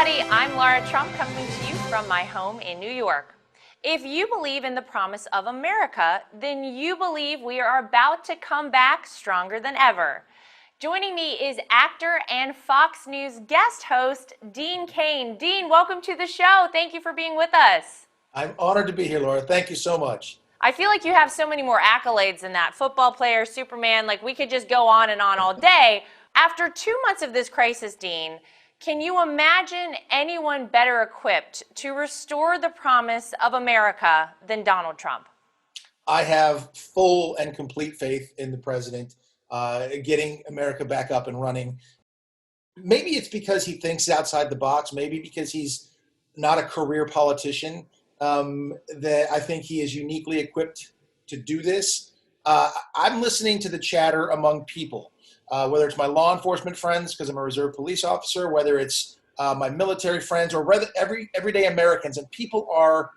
everybody. I'm Laura Trump coming to you from my home in New York. If you believe in the promise of America, then you believe we are about to come back stronger than ever. Joining me is actor and Fox News guest host, Dean Cain. Dean, welcome to the show. Thank you for being with us. I'm honored to be here, Laura. Thank you so much. I feel like you have so many more accolades than that. Football player, Superman, like we could just go on and on all day. After 2 months of this crisis, Dean, can you imagine anyone better equipped to restore the promise of America than Donald Trump? I have full and complete faith in the president getting America back up and running. Maybe it's because he thinks outside the box, maybe because he's not a career politician, that I think he is uniquely equipped to do this. I'm listening to the chatter among people, whether it's my law enforcement friends, because I'm a reserve police officer, whether it's my military friends, or whether everyday Americans. And people are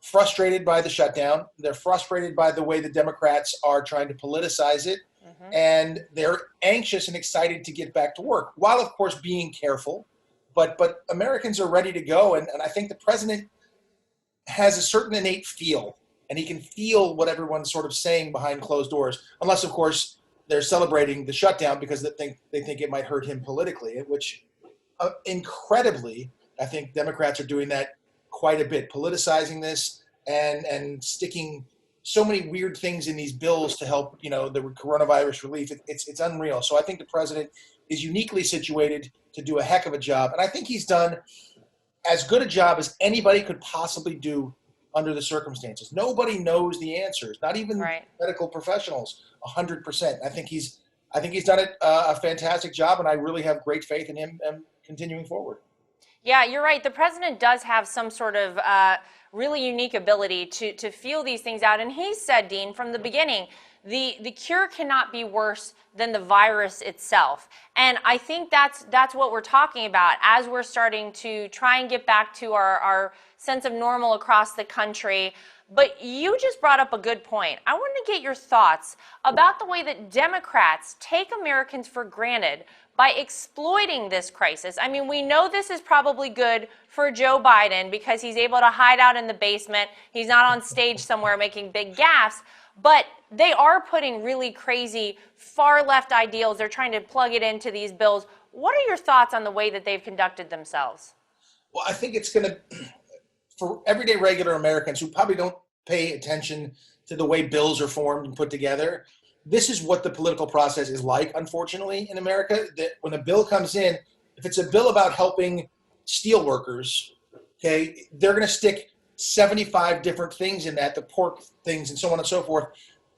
frustrated by the shutdown. They're frustrated by the way the Democrats are trying to politicize it. And they're anxious and excited to get back to work, while, of course, being careful. But Americans are ready to go. And I think the president has a certain innate feel, and he can feel what everyone's sort of saying behind closed doors, unless, of course, they're celebrating the shutdown because they think it might hurt him politically, which incredibly, I think Democrats are doing that quite a bit, politicizing this and sticking so many weird things in these bills to help, the coronavirus relief. It's unreal. So I think the president is uniquely situated to do a heck of a job. And I think he's done as good a job as anybody could possibly do under the circumstances. Nobody knows the answers, not even medical professionals, 100%. I think he's done a fantastic job, and I really have great faith in him continuing forward. Yeah, you're right. The president does have some sort of really unique ability to feel these things out. And he said, Dean, from the beginning, the cure cannot be worse than the virus itself. And I think that's what we're talking about as we're starting to try and get back to our sense of normal across the country. But you just brought up a good point. I wanted to get your thoughts about the way that Democrats take Americans for granted by exploiting this crisis. I mean, we know this is probably good for Joe Biden because he's able to hide out in the basement. He's not on stage somewhere making big gaffes. But they are putting really crazy far left ideals. They're trying to plug it into these bills. What are your thoughts on the way that they've conducted themselves? Well, I think it's going to, for everyday regular Americans who probably don't pay attention to the way bills are formed and put together, this is what the political process is like, unfortunately, in America. That when a bill comes in, if it's a bill about helping steel workers, okay, they're going to stick 75 different things in that, the pork things and so on and so forth.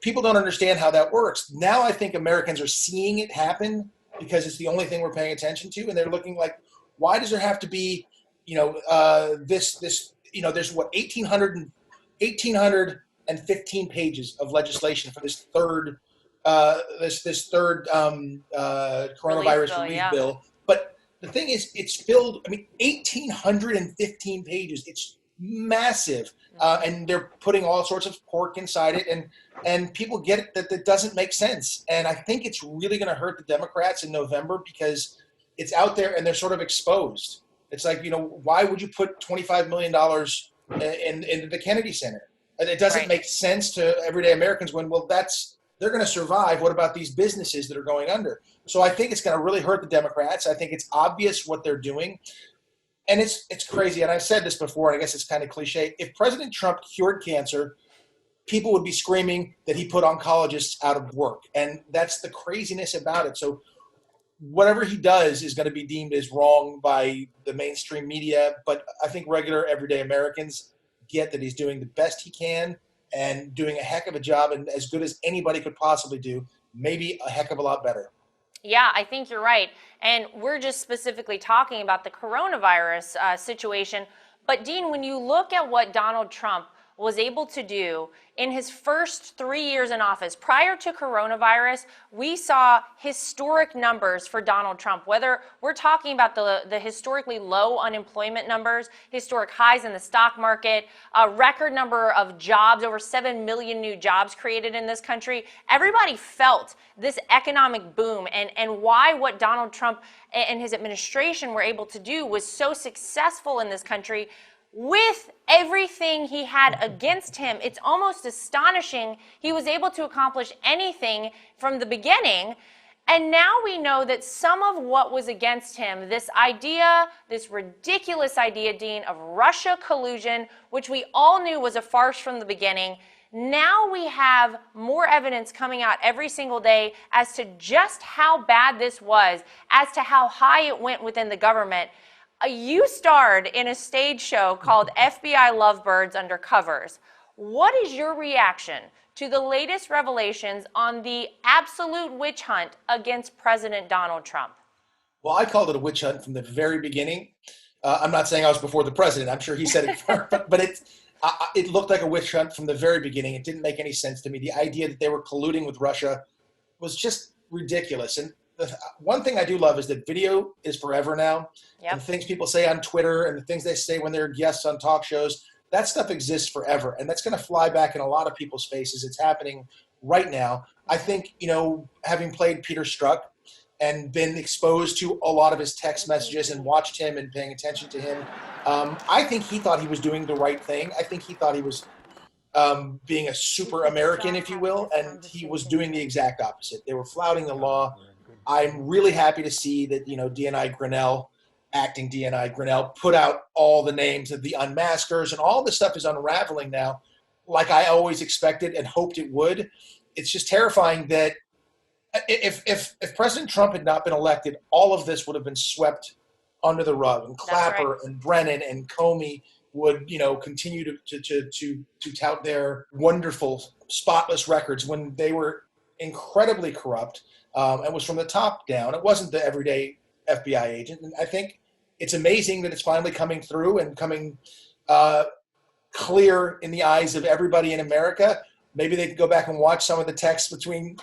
People don't understand how that works. Now I think Americans are seeing it happen because it's the only thing we're paying attention to, and they're looking like, why does there have to be, there's what, 1,815 pages of legislation for this third coronavirus relief bill. But the thing is, it's filled, 1,815 pages. It's massive. And they're putting all sorts of pork inside it. And people get it that doesn't make sense. And I think it's really going to hurt the Democrats in November because it's out there and they're sort of exposed. It's like, why would you put $25 million in the Kennedy Center? And it doesn't make sense to everyday Americans when, they're going to survive. What about these businesses that are going under? So I think it's going to really hurt the Democrats. I think it's obvious what they're doing. And it's crazy. And I've said this before, and I guess it's kind of cliche. If President Trump cured cancer, people would be screaming that he put oncologists out of work. And that's the craziness about it. So whatever he does is going to be deemed as wrong by the mainstream media. But I think regular, everyday Americans get that he's doing the best he can and doing a heck of a job, and as good as anybody could possibly do, maybe a heck of a lot better. Yeah, I think you're right. And we're just specifically talking about the coronavirus situation. But Dean, when you look at what Donald Trump was able to do in his first 3 years in office. Prior to coronavirus, we saw historic numbers for Donald Trump, whether we're talking about the historically low unemployment numbers, historic highs in the stock market, a record number of jobs, over 7 million new jobs created in this country. Everybody felt this economic boom, and why what Donald Trump and his administration were able to do was so successful in this country. With everything he had against him, it's almost astonishing he was able to accomplish anything from the beginning. And now we know that some of what was against him, this idea, this ridiculous idea, Dean, of Russia collusion, which we all knew was a farce from the beginning, now we have more evidence coming out every single day as to just how bad this was, as to how high it went within the government. You starred in a stage show called FBI Lovebirds Under Covers. What is your reaction to the latest revelations on the absolute witch hunt against President Donald Trump? Well, I called it a witch hunt from the very beginning. I'm not saying I was before the president. I'm sure he said it first, but it looked like a witch hunt from the very beginning. It didn't make any sense to me. The idea that they were colluding with Russia was just ridiculous. And one thing I do love is that video is forever now. Yep. And things people say on Twitter and the things they say when they're guests on talk shows, that stuff exists forever. And that's going to fly back in a lot of people's faces. It's happening right now. I think, having played Peter Strzok and been exposed to a lot of his text messages and watched him and paying attention to him, I think he thought he was doing the right thing. I think he thought he was being a super American, if you will, and he was doing the exact opposite. They were flouting the law. I'm really happy to see that, DNI Grinnell, acting DNI Grinnell, put out all the names of the unmaskers, and all this stuff is unraveling now like I always expected and hoped it would. It's just terrifying that if President Trump had not been elected, all of this would have been swept under the rug, and Clapper right. and Brennan and Comey would, continue to tout their wonderful, spotless records when they were incredibly corrupt. It was from the top down. It wasn't the everyday FBI agent. And I think it's amazing that it's finally coming through and coming clear in the eyes of everybody in America. Maybe they could go back and watch some of the texts between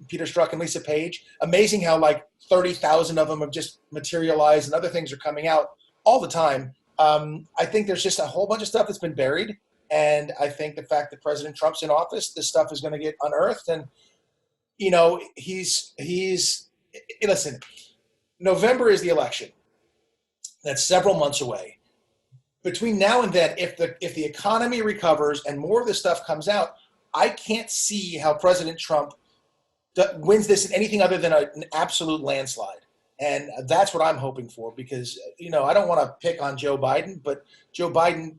Peter Strzok and Lisa Page. Amazing how 30,000 of them have just materialized and other things are coming out all the time. I think there's just a whole bunch of stuff that's been buried. And I think the fact that President Trump's in office, this stuff is going to get unearthed. And listen, November is the election. That's several months away. Between now and then, if the economy recovers and more of this stuff comes out, I can't see how President Trump wins this in anything other than an absolute landslide. And that's what I'm hoping for, because, I don't want to pick on Joe Biden, but Joe Biden,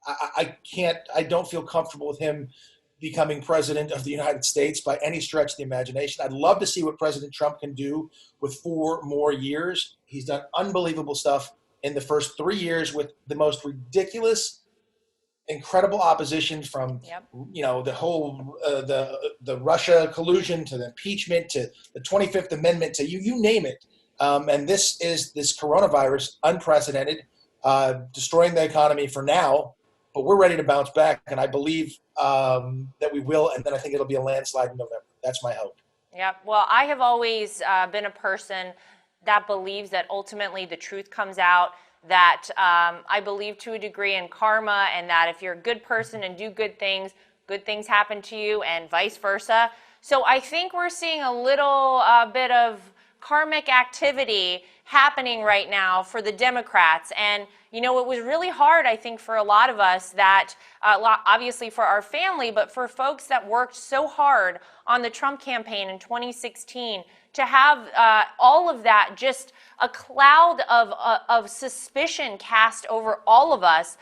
I don't feel comfortable with him becoming president of the United States by any stretch of the imagination. I'd love to see what President Trump can do with 4 more years. He's done unbelievable stuff in the first 3 years with the most ridiculous, incredible opposition from, the whole, the Russia collusion to the impeachment to the 25th Amendment to you name it. And this coronavirus, unprecedented, destroying the economy for now, but we're ready to bounce back. And I believe that we will. And then I think it'll be a landslide in November. That's my hope. Yeah. Well, I have always been a person that believes that ultimately the truth comes out, that I believe to a degree in karma, and that if you're a good person and do good things happen to you, and vice versa. So I think we're seeing a little bit of karmic activity happening right now for the Democrats. And, it was really hard, I think, for a lot of us that, obviously for our family, but for folks that worked so hard on the Trump campaign in 2016, to have all of that, just a cloud of suspicion cast over all of us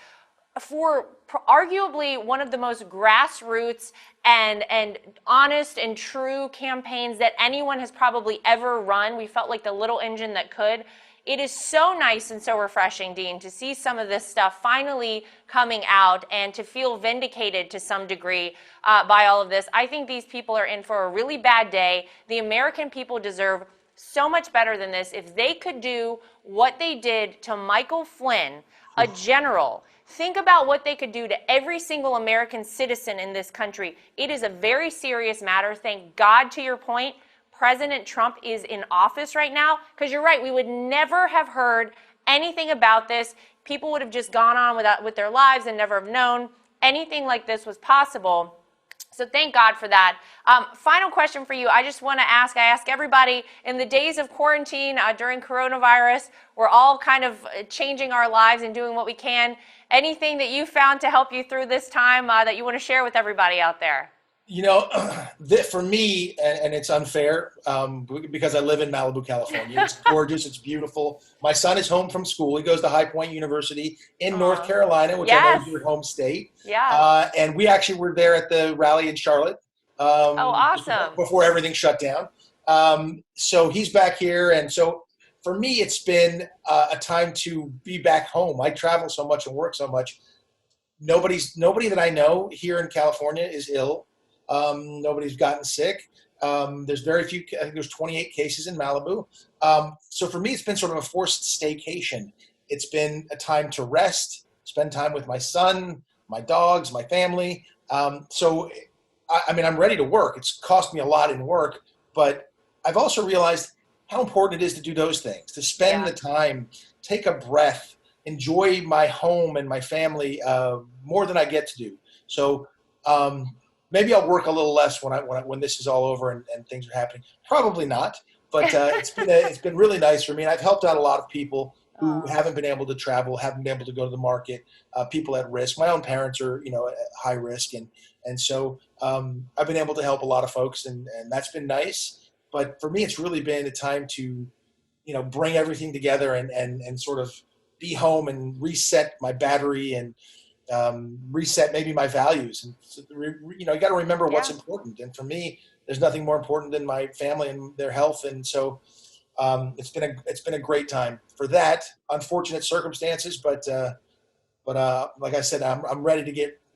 for arguably one of the most grassroots and honest and true campaigns that anyone has probably ever run. We felt like the little engine that could. It is so nice and so refreshing, Dean, to see some of this stuff finally coming out and to feel vindicated to some degree by all of this. I think these people are in for a really bad day. The American people deserve so much better than this. If they could do what they did to Michael Flynn, a general, Think about what they could do to every single American citizen in this country. It is a very serious matter. Thank God, to your point, President Trump is in office right now, because you're right, we would never have heard anything about this. People would have just gone on with their lives and never have known anything like this was possible. So thank God for that. Final question for you. I just want to ask, I ask everybody, in the days of quarantine during coronavirus, we're all kind of changing our lives and doing what we can. Anything that you found to help you through this time that you want to share with everybody out there? You know, for me, and it's unfair because I live in Malibu, California. It's gorgeous. It's beautiful. My son is home from school. He goes to High Point University in North Carolina, which I know is your home state. Yeah. And we actually were there at the rally in Charlotte Oh, awesome. before everything shut down. So he's back here. And so for me, it's been a time to be back home. I travel so much and work so much. Nobody that I know here in California is ill. Nobody's gotten sick. There's very few. I think there's 28 cases in Malibu. So for me, it's been sort of a forced staycation. It's been a time to rest, spend time with my son, my dogs, my family. So I mean, I'm ready to work. It's cost me a lot in work, but I've also realized how important it is to do those things, to spend the time, take a breath, enjoy my home and my family more than I get to do. So maybe I'll work a little less when this is all over and things are happening. Probably not, but it's been really nice for me. And I've helped out a lot of people who haven't been able to travel, haven't been able to go to the market, people at risk. My own parents are, at high risk, and so I've been able to help a lot of folks, and that's been nice. But for me, it's really been a time to, bring everything together and sort of be home and reset my battery and reset maybe my values. And so, you got to remember what's important. And for me, there's nothing more important than my family and their health. And so it's been a great time for that. Unfortunate circumstances, but like I said, I'm ready to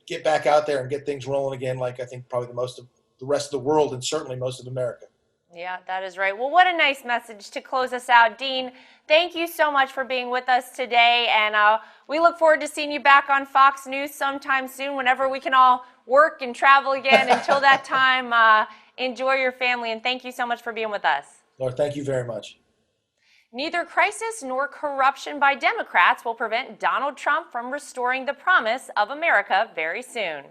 get back out there and get things rolling again. Like I think probably most of the rest of the world and certainly most of America. Yeah, that is right. Well, what a nice message to close us out. Dean, thank you so much for being with us today. And we look forward to seeing you back on Fox News sometime soon, whenever we can all work and travel again. Until that time, enjoy your family. And thank you so much for being with us. Lord, thank you very much. Neither crisis nor corruption by Democrats will prevent Donald Trump from restoring the promise of America very soon.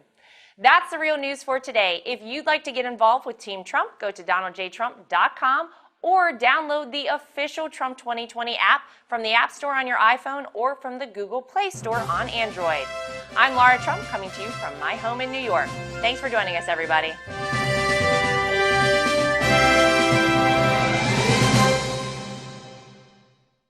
That's the real news for today. If you'd like to get involved with Team Trump, go to donaldjtrump.com or download the official Trump 2020 app from the App Store on your iPhone or from the Google Play Store on Android. I'm Laura Trump, coming to you from my home in New York. Thanks for joining us, everybody.